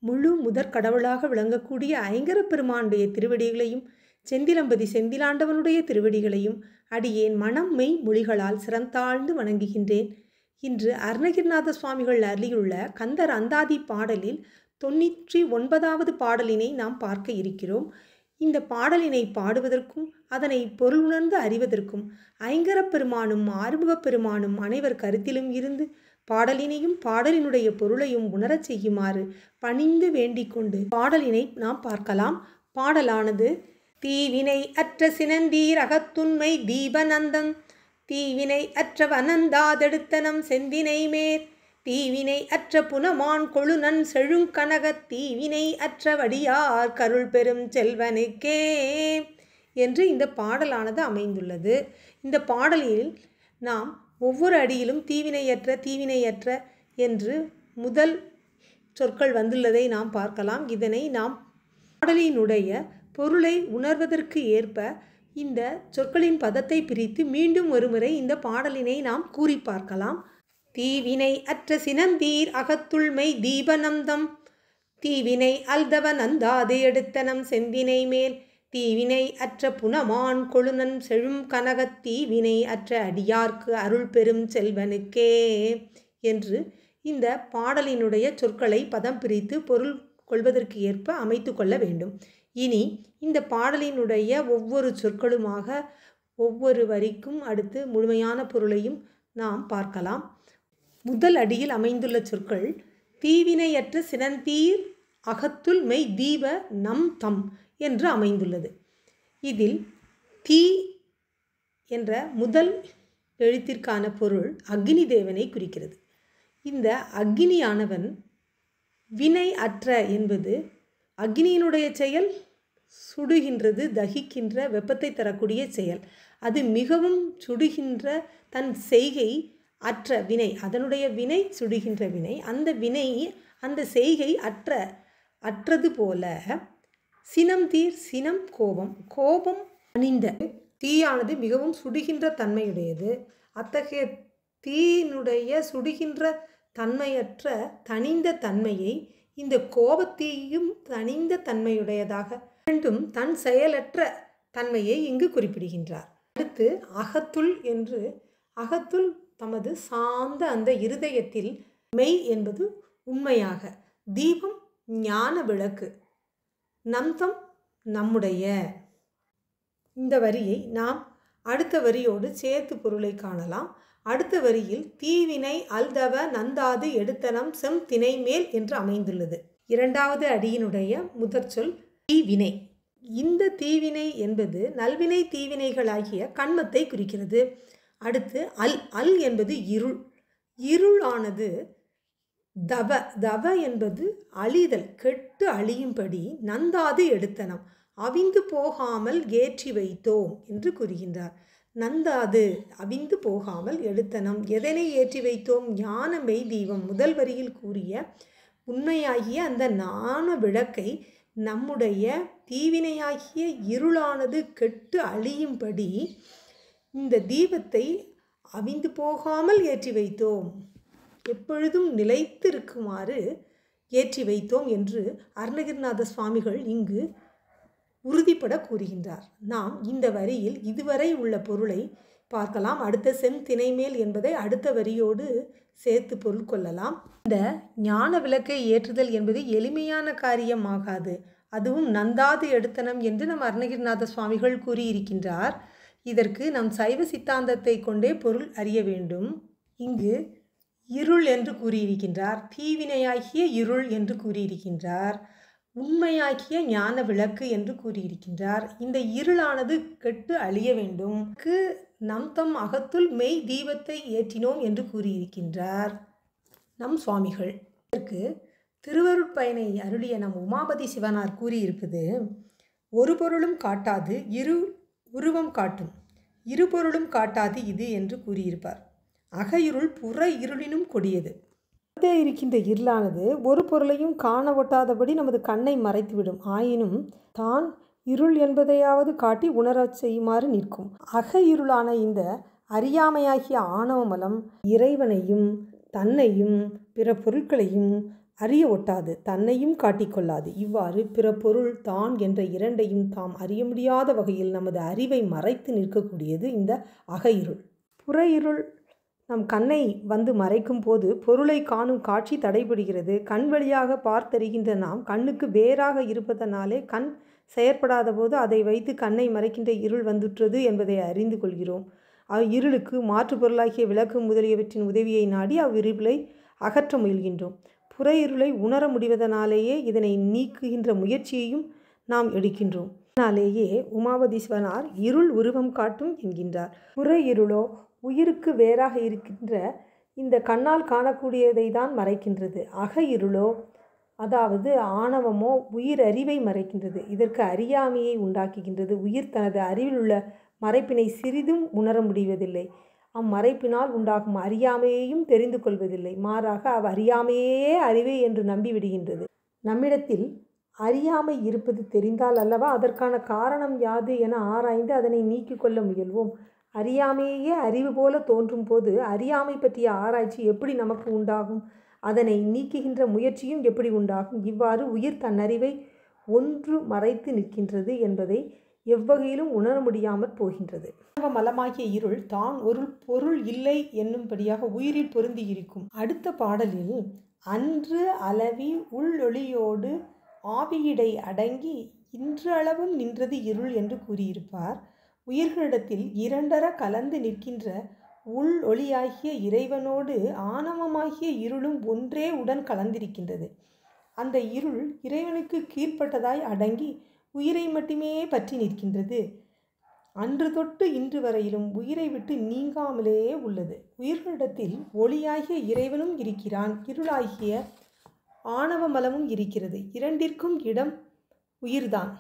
முழு முதற் கடவுளாக விளங்கக்கூடிய ஐங்கரப் பெருமானுடைய திருவடிகளையும் செந்திலம்பதி செந்திலாண்டவனுடைய திருவடிகளையும் அடியேன் மனம் மெய் மொழிகளால் சிறந்தாழ்ந்து வணங்குகின்றேன். இன்று அருணகிரிநாத சுவாமிகள் அருளியுள்ள கந்தர் அந்தாதி பாடலில் 99வது பாடலினை நாம் பார்க்க இருக்கிறோம். இந்த பாடலினை பாடுவதற்கும் அதனை பொருளுணர்ந்து அறிவதற்கும் ஐங்கரப் பெருமானும் ஆறுமுகப் பெருமானும் அனைவர் கருத்திலும் இருந்து பாடலினையும் பாடலினுடைய பொருளையும் உணரச் செய்யுமாறு பணிந்து வேண்டிக் கொண்டு பாடலினை நாம் பார்க்கலாம். பாடலானது தீவினை அற்ற சினந்தீர் அகத்துண்மை தீபநந்தம் தீவினை அற்ற வனந்தாதெடுத்தனம் செந்தினை மேற் தீவினை அற்ற புனமான் கொழுநன் செழுங்கனகத் தீவினை அற்ற வடியார் கருள் பெரும் செல்வனுக்கே என்று இந்த பாடலானது அமைந்துள்ளது. இந்த பாடலில் நாம் ஒவ்வொரு அடியிலும் தீவினையற்ற என்று முதல் சொற்கள் வந்துள்ளதை நாம் பார்க்கலாம். இதனை நாம் பாடலினுடைய பொருளை உணர்வதற்கு ஏற்ப இந்த சொற்களின் பதத்தை பிரித்து மீண்டும் ஒருமுறை இந்த பாடலினை நாம் கூறி பார்க்கலாம். தீவினை அற்ற சினந்தீர் அகத்துள்மை தீபநந்தம் தீவினை அல்தவ நந்தாது எடுத்தனம் செந்தினை மேல் தீவினை அற்ற புனமான் கொழுநன் செழும் கனகத் தீவினை அற்ற அடியார்க்கு அருள் பெரும் செல்வனுக்கே என்று இந்த பாடலினுடைய சொற்களை பதம் பிரித்து பொருள் கொள்வதற்கு ஏற்ப அமைத்து கொள்ள வேண்டும். இனி இந்த பாடலினுடைய ஒவ்வொரு சொற்களுமாக ஒவ்வொரு வரிக்கும் அடுத்து முழுமையான பொருளையும் நாம் பார்க்கலாம். முதல் அடியில் அமைந்துள்ள சொற்கள் தீவினையற்ற சினந்தீர் அகத்துள் மெய் தீப நம் தம் என்று அமைந்துள்ளது. இதில் தீ என்ற முதல் எழுத்திற்கான பொருள் அக்னி தேவனை குறிக்கிறது. இந்த அக்னியானவன் வினை அற்ற என்பது அக்னியினுடைய செயல் சுடுகின்றது, தகிக்கின்ற, வெப்பத்தை தரக்கூடிய செயல். அது மிகவும் சுடுகின்ற தன் செய்கை அற்ற வினை, அதனுடைய வினை சுடுகின்ற வினை, அந்த வினை அந்த செய்கை அற்றது போல சினம் தீர் சினம் கோபம் அணிந்த தீயானது மிகவும் சுடுகின்ற தன்மையுடையது. அத்தகைய தீயினுடைய சுடுகின்ற தன்மையற்ற தனிந்த தன்மையை இந்த கோபத்தீயும் தனிந்த தன்மையுடையதாக இரண்டும் தன் செயலற்ற தன்மையை இங்கு குறிப்பிடுகின்றார். அடுத்து அகத்துள் என்று அகத்துள் தமது சார்ந்த அந்த இருதயத்தில் மெய் என்பது உண்மையாக, தீபம் ஞான விளக்கு, நந்தம் நம்முடைய. இந்த வரியை நாம் அடுத்த வரியோடு சேர்த்து பொருளை காணலாம். அடுத்த வரியில் தீவினை அல்தவ நந்தாது எடுத்தனம் செம் திணை மேல் என்று அமைந்துள்ளது. இரண்டாவது அடியினுடைய முதற் சொல் தீவினை. இந்த தீவினை என்பது நல்வினை தீவினைகளாகிய கண்மத்தை குறிக்கிறது. அடுத்து அல் என்பது இருளானது தவ என்பது அழிதல், கெட்டு அழியும்படி நந்தாது எடுத்தனம் அவிந்து போகாமல் ஏற்றி வைத்தோம் என்று கூறுகின்றார். நந்தாது அவிந்து போகாமல் எடுத்தனம் எதனை ஏற்றி வைத்தோம்? ஞான மெய் தீபம். முதல் வரியில் கூறிய உண்மையாகிய அந்த ஞான விளக்கை நம்முடைய தீவினையாகிய இருளானது கெட்டு அழியும்படி இந்த தீபத்தை அவிந்து போகாமல் ஏற்றி வைத்தோம், எப்பொழுதும் நிலைத்திருக்குமாறு ஏற்றி வைத்தோம் என்று அருணகிரிநாத சுவாமிகள் இங்கு உறுதிப்பட கூறுகின்றார். நாம் இந்த வரியில் இதுவரை உள்ள பொருளை பார்க்கலாம். அடுத்த செம் திணைமேல் என்பதை அடுத்த வரியோடு சேர்த்து பொருள் கொள்ளலாம். இந்த ஞான விளக்கை ஏற்றுதல் என்பது எளிமையான காரியமாகாது. அதுவும் நந்தாது எடுத்தனம் என்று நம் அருணகிரிநாத சுவாமிகள் கூறியிருக்கின்றார். இதற்கு நம் சைவ சித்தாந்தத்தை கொண்டே பொருள் அறிய வேண்டும். இங்கு இருள் என்று கூறியிருக்கின்றார், தீவினையாகிய இருள் என்று கூறியிருக்கின்றார், உண்மையாகிய ஞான விளக்கு என்று கூறியிருக்கின்றார். இந்த இருளானது கெட்டு அழிய வேண்டும், நம் தம் அகத்துள் மெய் தீபத்தை ஏற்றினோம் என்று கூறியிருக்கின்றார் நம் சுவாமிகள். இதற்கு திருவருட்பயனை அருளிய நம் உமாபதி சிவனார் கூறியிருப்பது, ஒரு பொருளும் காட்டாது இரு உருவம் காட்டும், இரு பொருளும் காட்டாது இது என்று கூறியிருப்பார். அக இருள் புற இருளினும் கொடியது. இருக்கின்ற இருளானது ஒரு பொருளையும் காண ஒட்டாதபடி நமது கண்ணை மறைத்துவிடும். ஆயினும் தான் இருள் என்பதையாவது காட்டி உணரச் செய்யுமாறு நிற்கும். அக இருளான இந்த அறியாமையாகிய ஆணவ மலம் இறைவனையும் தன்னையும் பிற பொருட்களையும் அறிய ஒட்டாது, தன்னையும் காட்டிக்கொள்ளாது. இவ்வாறு பிற பொருள் தான் என்ற இரண்டையும் தாம் அறிய முடியாத வகையில் நமது அறிவை மறைத்து நிற்கக்கூடியது இந்த அக இருள். புற இருள் நம் கண்ணை வந்து மறைக்கும் போது பொருளை காணும் காட்சி தடைபடுகிறது. கண் வழியாக பார்த்தறிகின்ற நாம் கண்ணுக்கு வேறாக இருப்பதனாலே கண் செயற்படாத போது அதை வைத்து கண்ணை மறைக்கின்ற இருள் வந்துற்றது என்பதை அறிந்து கொள்கிறோம். இருளுக்கு மாற்று பொருளாகிய விளக்கு முதலியவற்றின் உதவியை நாடி அவ்விருளை அகற்ற முயல்கின்றோம். புற இருளை உணர முடிவதனாலேயே இதனை நீக்குகின்ற முயற்சியையும் நாம் எடுக்கின்றோம். அதனாலேயே உமாபதீஸ்வரனார் இருள் உருவம் காட்டும் என்கின்றார். புற இருளோ உயிருக்கு வேறாக இருக்கின்ற இந்த கண்ணால் காணக்கூடியதை தான் மறைக்கின்றது. அக இருளோ அதாவது ஆணவமோ உயிர் அறிவை மறைக்கின்றது. இதற்கு அறியாமையை உண்டாக்குகின்றது. உயிர் தனது அறிவில் உள்ள மறைப்பினை சிறிதும் உணர முடிவதில்லை. அம்மறைப்பினால் உண்டாகும் அறியாமையையும் தெரிந்து கொள்வதில்லை. மாறாக அறியாமையே அறிவே என்று நம்பிவிடுகின்றது. நம்மிடத்தில் அறியாமை இருப்பது தெரிந்தால் அல்லவா அதற்கான காரணம் யாது என ஆராய்ந்து அதனை நீக்கிக் கொள்ள முயல்வோம். அறியாமையே அறிவு போல தோன்றும் போது அறியாமை பற்றிய ஆராய்ச்சி எப்படி நமக்கு உண்டாகும்? அதனை நீக்குகின்ற முயற்சியும் எப்படி உண்டாகும்? இவ்வாறு உயிர் தன் அறிவை ஒன்று மறைத்து நிற்கின்றது என்பதை எவ்வகையிலும் உணர முடியாமற் போகின்றது. மலமாகிய இருள் தான் ஒரு பொருள் இல்லை என்னும்படியாக உயிரில் பொருந்தி இருக்கும். அடுத்த பாடலில் அன்று அளவி உள்ளொளியோடு ஆவியிடை அடங்கி இன்று அளவும் நின்றது இருள் என்று கூறியிருப்பார். உயிர்களிடத்தில் இரண்டர கலந்து நிற்கின்ற உள் ஒளியாகிய இறைவனோடு ஆணவமாகிய இருளும் ஒன்றே உடன் கலந்திருக்கின்றது. அந்த இருள் இறைவனுக்கு கீழ்ப்பட்டதாய் அடங்கி உயிரை மட்டுமே பற்றி நிற்கின்றது. அன்று தொட்டு இன்று வரையிலும் உயிரை விட்டு நீங்காமலேயே உள்ளது. உயிர்களிடத்தில் ஒளியாகிய இறைவனும் இருக்கிறான், இருளாகிய ஆணவ மலமும் இருக்கிறது. இரண்டிற்கும் இடம் உயிர்தான்.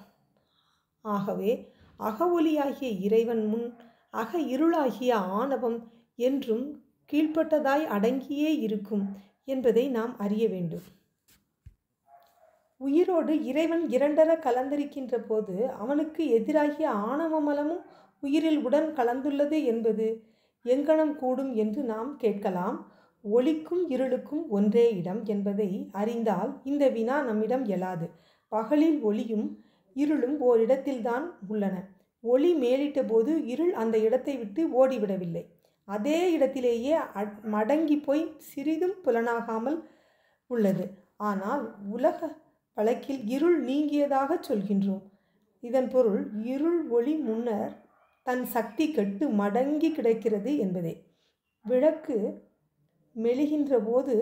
ஆகவே அக ஒளியாகிய இறைவன் முன் அக இருளாகிய ஆணவம் என்றும் கீழ்ப்பட்டதாய் அடங்கியே இருக்கும் என்பதை நாம் அறிய வேண்டும். உயிரோடு இறைவன் இரண்டர கலந்திருக்கின்ற போது அவனுக்கு எதிராகிய ஆணவ மலமும் உயிரில் உடன் கலந்துள்ளது என்பது எங்கனம் கூடும் என்று நாம் கேட்கலாம். ஒளிக்கும் இருளுக்கும் ஒன்றே இடம் என்பதை அறிந்தால் இந்த வினா நம்மிடம் எழாது. பகலில் ஒளியும் இருளும் ஓரிடத்தில்தான் உள்ளன. ஒளி மேலிட்ட போது இருள் அந்த இடத்தை விட்டு ஓடிவிடவில்லை. அதே இடத்திலேயே மடங்கி போய் சிறிதும் புலனாகாமல் உள்ளது. ஆனால் உலக வழக்கில் இருள் நீங்கியதாக சொல்கின்றோம். இதன் பொருள் இருள் ஒளி முன்னர் தன் சக்தி கெட்டு மடங்கி கிடக்கிறது என்பதே. விளக்கு மெழுகின்ற போது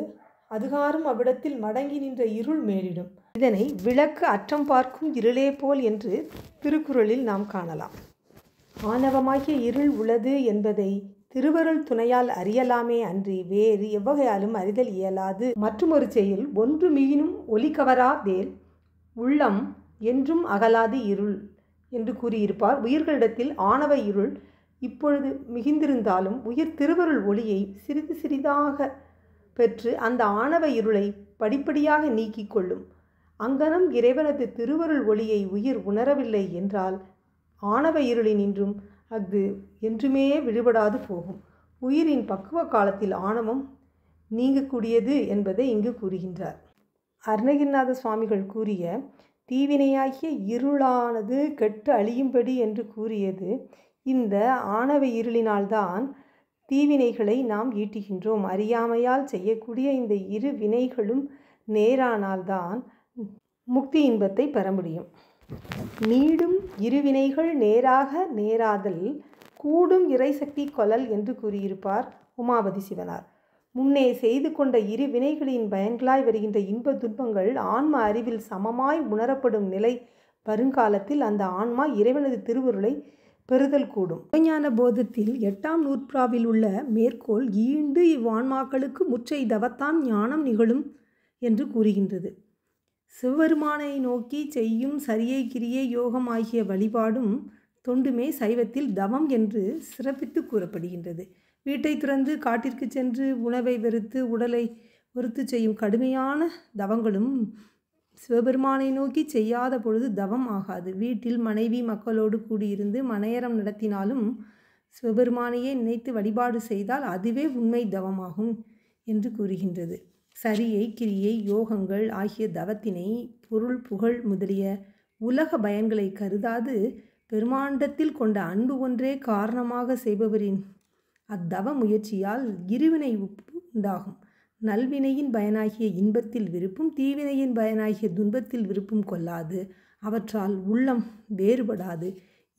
அதுகாரும் அவ்விடத்தில் மடங்கி நின்ற இருள் மேலிடும். இதனை விளக்கு அற்றம் பார்க்கும் இருளே போல் என்று திருக்குறளில் நாம் காணலாம். ஆணவமாகிய இருள் உள்ளது என்பதை திருவருள் துணையால் அறியலாமே அன்றி வேறு எவ்வகையாலும் அறிதல் இயலாது. மற்றுமொரு செயல் ஒன்று மிகினும் ஒளி கவராதேல் உள்ளம் என்றும் அகலாது இருள் என்று கூறியிருப்பார். உயிர்களிடத்தில் ஆணவ இருள் இப்பொழுது மிகுந்திருந்தாலும் உயிர் திருவருள் ஒளியை சிறிது சிறிதாக பெற்று அந்த ஆணவ இருளை படிப்படியாக நீக்கிக் கொள்ளும். அங்கனம் இறைவனது திருவருள் ஒளியை உயிர் உணரவில்லை என்றால் ஆணவ இருளினின்றும் அது என்றுமே விடுபடாது போகும். உயிரின் பக்குவ காலத்தில் ஆணவம் நீங்கக்கூடியது என்பதை இங்கு கூறுகின்றார். அருணகிரிநாத சுவாமிகள் கூறிய தீவினையாகிய இருளானது கெட்டு அழியும்படி என்று கூறியது இந்த ஆணவ இருளினால்தான் தீவினைகளை நாம் ஈட்டுகின்றோம். அறியாமையால் செய்யக்கூடிய இந்த இரு வினைகளும் நேரானால்தான் முக்தி இன்பத்தை பெற முடியும். நீடும் இருவினைகள் நேராக நேராதல் கூடும் இறைசக்தி கொளல் என்று கூறியிருப்பார் உமாபதி சிவனார். முன்னே செய்து கொண்ட இரு வினைகளின் பயன்களாய் வருகின்ற இன்ப துன்பங்கள் ஆன்ம அறிவில் சமமாய் உணரப்படும் நிலை வருங்காலத்தில் அந்த ஆன்மா இறைவனது திருவருளை பெறுதல் கூடும். ஞான போதத்தில் 8ஆம் நூற்றாவில் உள்ள மேற்கோள் ஈண்டு இவ்வான்மாக்களுக்கு முற்றை தவத்தான் ஞானம் நிகழும் என்று கூறுகின்றது. சிவபெருமானை நோக்கி செய்யும் சரியை கிரியை யோகம் ஆகிய வழிபாடும் தொண்டுமே சைவத்தில் தவம் என்று சிறப்பித்து கூறப்படுகின்றது. வீட்டை துறந்து காட்டிற்கு சென்று உணவை வெறுத்து உடலை வெறுத்து செய்யும் கடுமையான தவங்களும் சிவபெருமானை நோக்கி செய்யாத பொழுது தவம் ஆகாது. வீட்டில் மனைவி மக்களோடு கூடியிருந்து மனையறம் நடத்தினாலும் சிவபெருமானையே நினைத்து வழிபாடு செய்தால் அதுவே உண்மை தவமாகும் என்று கூறுகின்றது. சரியை கிரியை யோகங்கள் ஆகிய தவத்தினை பொருள் புகழ் முதலிய உலக பயன்களை கருதாது பெருமாண்டத்தில் கொண்ட அன்பு ஒன்றே காரணமாக செய்பவரின் அத்தவ முயற்சியால் இருவினை உப்பு உண்டாகும். நல்வினையின் பயனாகிய இன்பத்தில் விருப்பும் தீவினையின் பயனாகிய துன்பத்தில் விருப்பும் கொள்ளாது அவற்றால் உள்ளம் வேறுபடாது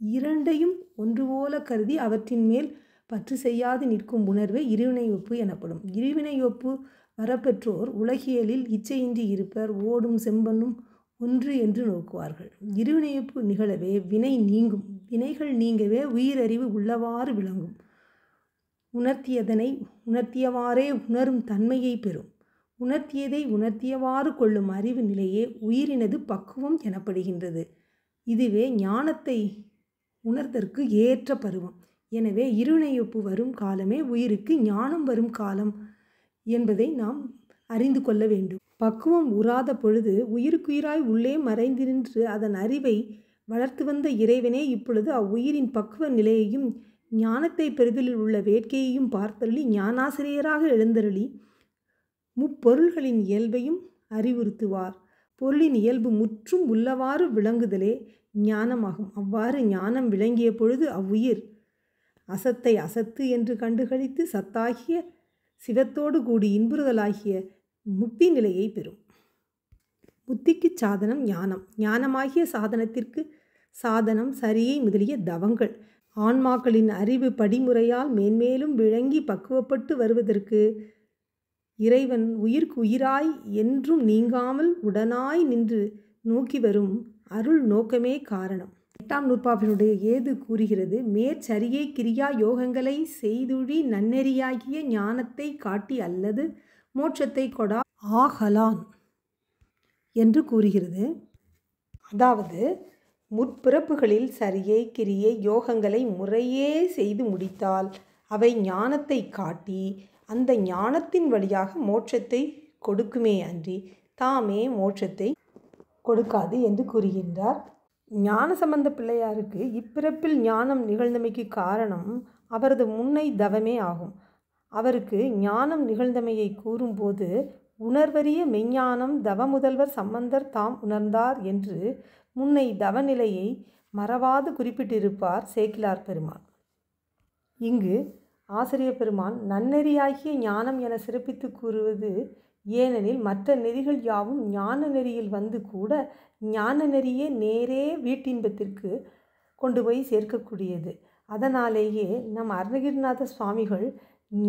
இரண்டையும் ஒன்று போல கருதி அவற்றின் மேல் பற்று செய்யாது நிற்கும் உணர்வே இருவினை ஒப்பு எனப்படும். இருவினை ஒப்பு வரப்பெற்றோர் உலகியலில் இச்சையின்றி இருப்பர், ஓடும் செம்பனும் ஒன்று என்று நோக்குவார்கள். இருவினையொப்பு நிகழவே வினை நீங்கும், வினைகள் நீங்கவே உயிரறிவு உள்ளவாறு விளங்கும், உணர்த்தியதனை உணர்த்தியவாறே உணரும் தன்மையை பெறும், உணர்த்தியதை உணர்த்தியவாறு கொள்ளும் அறிவு நிலையே உயிரினது பக்குவம் எனப்படுகின்றது. இதுவே ஞானத்தை உணர்தற்கு ஏற்ற பருவம். எனவே இருவினையொப்பு வரும் காலமே உயிருக்கு ஞானம் வரும் காலம் என்பதை நாம் அறிந்து கொள்ள வேண்டும். பக்குவம் உறாத பொழுது உயிருக்குயிராய் உள்ளே மறைந்திருந்து அதன் அறிவை வளர்த்து வந்த இறைவனே இப்பொழுது அவ்வுயிரின் பக்குவ நிலையையும் ஞானத்தை பெறுதலில் உள்ள வேட்கையையும் பார்த்தருளி ஞானாசிரியராக எழுந்தருளி முப்பொருள்களின் இயல்பையும் அறிவுறுத்துவார். பொருளின் இயல்பு முற்றும் உள்ளவாறு விளங்குதலே ஞானமாகும். அவ்வாறு ஞானம் விளங்கிய பொழுது அவ்வுயிர் அசத்தை அசத்து என்று கண்டுகளித்து சத்தாகிய சிவத்தோடு கூடி இன்புறுதலாகிய முக்தி நிலையை பெறும். முத்திக்கு சாதனம் ஞானம், ஞானமாகிய சாதனத்திற்கு சாதனம் சரியை முதலிய தவங்கள். ஆன்மாக்களின் அறிவு படிமுறையால் மேன்மேலும் விளங்கி பக்குவப்பட்டு வருவதற்கு இறைவன் உயிர்க்கு உயிராய் என்றும் நீங்காமல் உடனாய் நின்று நோக்கி வரும் அருள் நோக்கமே காரணம். 8ஆம் நூற்பாவினுடைய ஏது கூறுகிறது, மேற்சரியை கிரியா யோகங்களை செய்துழி நன்னெறியாகிய ஞானத்தை காட்டி அல்லது மோட்சத்தை கொடா ஆகலான் என்று கூறுகிறது. அதாவது முற்பிறப்புகளில் சரியை கிரியை யோகங்களை முறையே செய்து முடித்தால் அவை ஞானத்தை காட்டி அந்த ஞானத்தின் வழியாக மோட்சத்தை கொடுக்குமே அன்றி தாமே மோட்சத்தை கொடுக்காது என்று கூறுகின்றார். ஞானசம்பந்த பிள்ளையாருக்கு இப்பிறப்பில் ஞானம் நிகழ்ந்தமைக்கு காரணம் அவரது முன்னை தவமே ஆகும். அவருக்கு ஞானம் நிகழ்ந்தமையை கூறும்போது உணர்வறிய மெஞ்ஞானம் தவ முதல்வர் சம்பந்தர் தாம் உணர்ந்தார் என்று முன்னை தவநிலையை மறவாது குறிப்பிட்டிருப்பார் சேக்கிழார் பெருமான். இங்கு ஆசிரிய பெருமான் நன்னெறியாகிய ஞானம் என சிறப்பித்து கூறுவது ஏனெனில் மற்ற நெறிகள் யாவும் ஞான நெறியில் வந்து கூட ஞான நெறியே நேரே வீட்டின்பத்திற்கு கொண்டு போய் சேர்க்கக்கூடியது. அதனாலேயே நம் அருணகிரிநாத சுவாமிகள்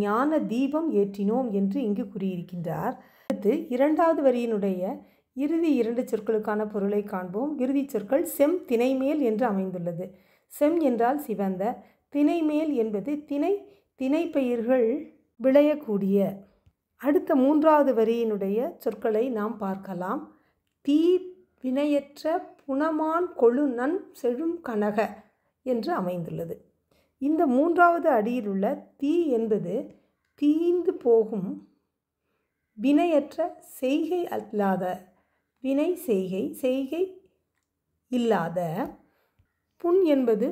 ஞான தீபம் ஏற்றினோம் என்று இங்கு கூறியிருக்கின்றார். அடுத்து 2வது வரியினுடைய இறுதி 2 சொற்களுக்கான பொருளை காண்போம். இறுதி சொற்கள் செம் திணைமேல் என்று அமைந்துள்ளது. செம் என்றால் சிவந்த, திணைமேல் என்பது திணைப்பயிர்கள் விளையக்கூடிய. அடுத்த 3வது வரியினுடைய சொற்களை நாம் பார்க்கலாம். தீ வினையற்ற புனமான் கொழு நன் செழும் கனக என்று அமைந்துள்ளது. இந்த 3வது அடியில் உள்ள தீ என்பது தீந்து போகும் வினையற்ற செய்கை அல்லாத, வினை செய்கை இல்லாத. புன் என்பது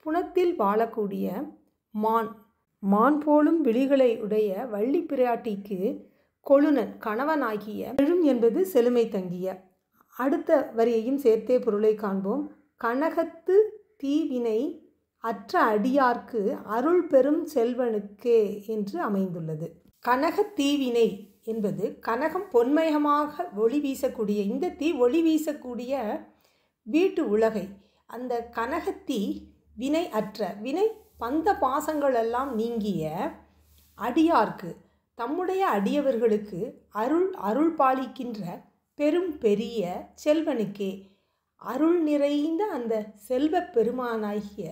புனத்தில் வாழக்கூடிய மான் போலும் விழிகளை உடைய வள்ளி பிராட்டிக்கு கொழுநன் கணவனாகிய எழும் என்பது செழுமை தங்கிய. அடுத்த வரியையும் சேர்த்தே பொருளை காண்போம். கனகத்து தீவினை அற்ற அடியார்க்கு அருள் பெரும் செல்வனுக்கே என்று அமைந்துள்ளது. கனக தீவினை என்பது கனகம் பொன்மயமாக ஒளி வீசக்கூடிய, இந்த தீ ஒளி வீசக்கூடிய வீட்டு உலகை, அந்த கனகத்தீ வினை அற்ற, வினை பந்த பாசங்களெல்லாம் நீங்கிய அடியார்க்கு, தம்முடைய அடியவர்களுக்கு அருள் பாலிக்கின்ற பெரும் பெரிய செல்வனுக்கே, அருள் நிறைந்த அந்த செல்வ பெருமானாகிய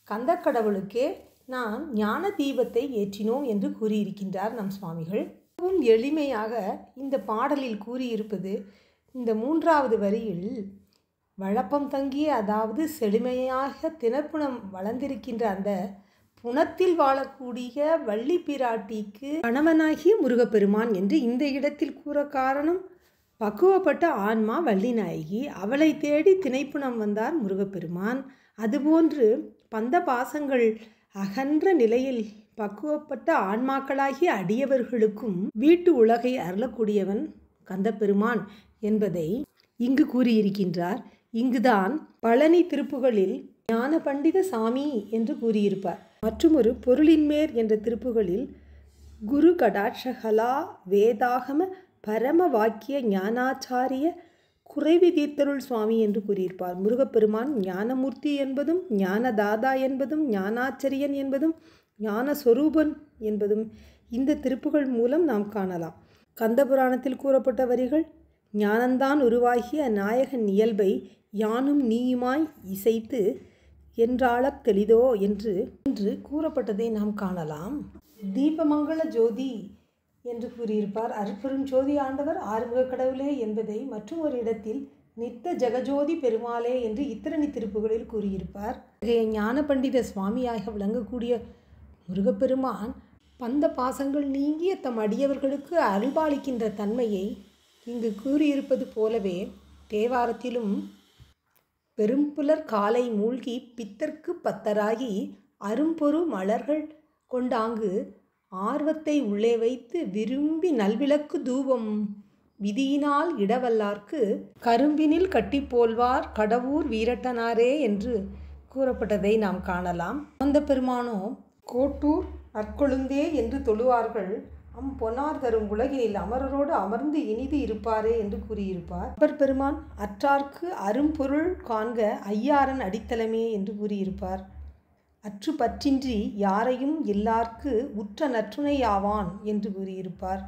கந்தக்கடவுளுக்கே நான் ஞான தீபத்தை ஏற்றினோம் என்று கூறியிருக்கின்றார் நம் சுவாமிகள். மிகவும் எளிமையாக இந்த பாடலில் கூறியிருப்பது இந்த 3வது வரியில் வழப்பம் தங்கிய, அதாவது செழுமையாக திணப்புணம் வளர்ந்திருக்கின்ற அந்த புனத்தில் வாழக்கூடிய வள்ளி பிராட்டிக்கு கணவனாகிய முருகப்பெருமான் என்று இந்த இடத்தில் கூற காரணம், பக்குவப்பட்ட ஆன்மா வள்ளி நாயகி, அவளை தேடி திணைப்புணம் வந்தார் முருகப்பெருமான். அதுபோன்று பந்த பாசங்கள் அகன்ற நிலையில் பக்குவப்பட்ட ஆன்மாக்களாகிய அடியவர்களுக்கும் வீட்டு உலகை அருளக்கூடியவன் கந்தப்பெருமான் என்பதை இங்கு கூறியிருக்கின்றார். இங்குதான் பழனி திருப்புகளில் ஞான பண்டித சாமி என்று கூறியிருப்பார். மற்றுமொரு பொருளின்மேர் என்ற திருப்புகளில் குரு கடாட்சகலா வேதாகம பரம வாக்கிய ஞானாச்சாரிய குறைவி தீர்த்தருள் சுவாமி என்று கூறியிருப்பார். முருகப்பெருமான் ஞானமூர்த்தி என்பதும் ஞானதாதா என்பதும் ஞானாச்சரியன் என்பதும் ஞானஸ்வரூபன் என்பதும் இந்த திருப்புகள் மூலம் நாம் காணலாம். கந்தபுராணத்தில் கூறப்பட்ட வரிகள் ஞானந்தான் உருவாகிய நாயகன் இயல்பை யானும் நீயுமாய் இசைத்து என்றாளப் தெளிதோ என்று கூறப்பட்டதை நாம் காணலாம். தீபமங்கள ஜோதி என்று கூறியிருப்பார். அருட்பெரும் ஜோதி ஆண்டவர் ஆறுமுக கடவுளே என்பதை மற்றும் ஒரு இடத்தில் நித்த ஜெகஜோதி பெருமாளே என்று இத்திரணி திருப்புகளில் கூறியிருப்பார். ஞான பண்டித சுவாமியாக விளங்கக்கூடிய முருகப்பெருமான் பந்த பாசங்கள் நீங்கிய தம் அடியவர்களுக்கு அருள்பாலிக்கின்ற தன்மையை இங்கு கூறியிருப்பது போலவே தேவாரத்திலும் பெரும்புலர் காலை மூழ்கி பித்தர்க்கு பத்தராகி அரும்பொரு மலர்கள் கொண்டாங்கு ஆர்வத்தை உள்ளே வைத்து விரும்பி நல்விளக்கு தூபம் விதியினால் இடவல்லார்க்கு கரும்பினில் கட்டி போல்வார் கடவுர் வீரட்டனாரே என்று கூறப்பட்டதை நாம் காணலாம். அந்த பெருமானோ கோட்டூர் நற்கொழுந்தே என்று தொழுவார்கள் பொன்னார் தரும் உலகினில் அமரரோடு அமர்ந்து இனிது இருப்பாரே என்று கூறியிருப்பார். அப்பர் பெருமான் அற்றார்க்கு அரும்பொருள் காண்க ஐயாரன் அடித்தளமே என்று கூறியிருப்பார். அற்று பற்றின்றி யாரையும் எல்லார்க்கு உற்ற நற்றுணையாவான் என்று கூறியிருப்பார்.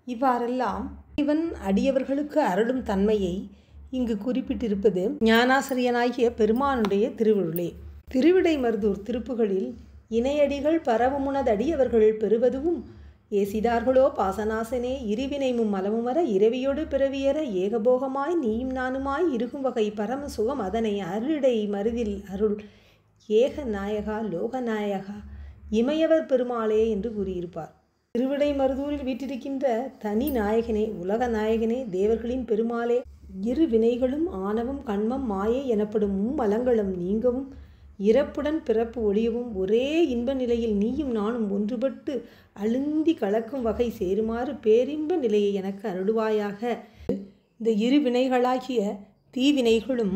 இவ்வாறெல்லாம் இவன் அடியவர்களுக்கு அருளும் தன்மையை இங்கு குறிப்பிட்டிருப்பது ஞானாசிரியனாகிய பெருமானுடைய திருவருளே. திருவிடைமருதூர் திருப்புகளில் இணையடிகள் பரவுமுனதடியவர்கள் பெறுவதுவும் ஏசிதார்களோ பாசநாசனே இருவினைமும் மலமுமர இரவியோடு பிறவியற ஏகபோகமாய் நீயும் நானுமாய் இருக்கும் வகை பரம சுகம் அதனை அருடை மருதில் அருள் ஏக நாயகா லோகநாயகா இமையவர் பெருமாளே என்று கூறியிருப்பார். திருவிடை மருதூரில் வீற்றிருக்கின்ற தனி நாயகனே, உலக நாயகனே, தேவர்களின் பெருமாளே, இரு வினைகளும் ஆணவம் கண்மம் மாயை எனப்படும் மும்மலங்களும் நீங்கவும் இறப்புடன் பிறப்பு ஒழியவும் ஒரே இன்ப நிலையில் நீயும் நானும் ஒன்றுபட்டு அழுந்தி கலக்கும் வகை சேருமாறு பேரின்ப நிலையை எனக்கு அருள்வாயாக. இந்த இரு வினைகளாகிய தீவினைகளும்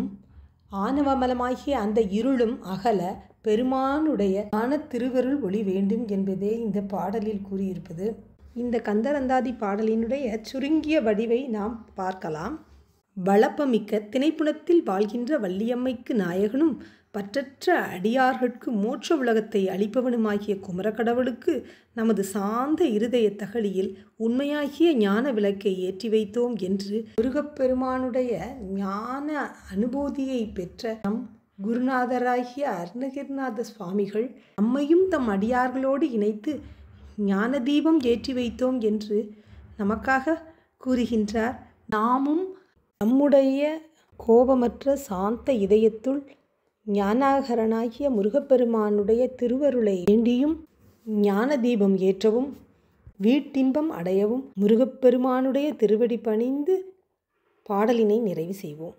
ஆணவமலமாகிய அந்த இருளும் அகல பெருமானுடைய ஞான திருவருள் ஒளி வேண்டும் என்பதே இந்த பாடலில் கூறியிருப்பது. இந்த கந்தரந்தாதி பாடலினுடைய சுருங்கிய வடிவை நாம் பார்க்கலாம். வளப்பமிக்க திணைப்புணத்தில் வாழ்கின்ற வள்ளியம்மைக்கு நாயகனும் பற்றற்ற அடியார்கட்கு மோட்ச உலகத்தை அளிப்பவனுமாகிய குமரக்கடவுளுக்கு நமது சார்ந்த இருதய தகழியில் உண்மையாகிய ஞான விளக்கை ஏற்றி வைத்தோம் என்று முருகப்பெருமானுடைய ஞான அனுபூதியை பெற்ற நம் குருநாதராகிய அருணகிரிநாத சுவாமிகள் நம்மையும் தம் அடியார்களோடு இணைத்து ஞான தீபம் ஏற்றி வைத்தோம் என்று நமக்காக கூறுகின்றார். நாமும் நம்முடைய கோபமற்ற சாந்த இதயத்துள் ஞானாகரனாகிய முருகப்பெருமானுடைய திருவருளை வேண்டியும் ஞான தீபம் ஏற்றவும் வீட்டின்பம் அடையவும் முருகப்பெருமானுடைய திருவடி பணிந்து பாடலினை நிறைவு செய்வோம்.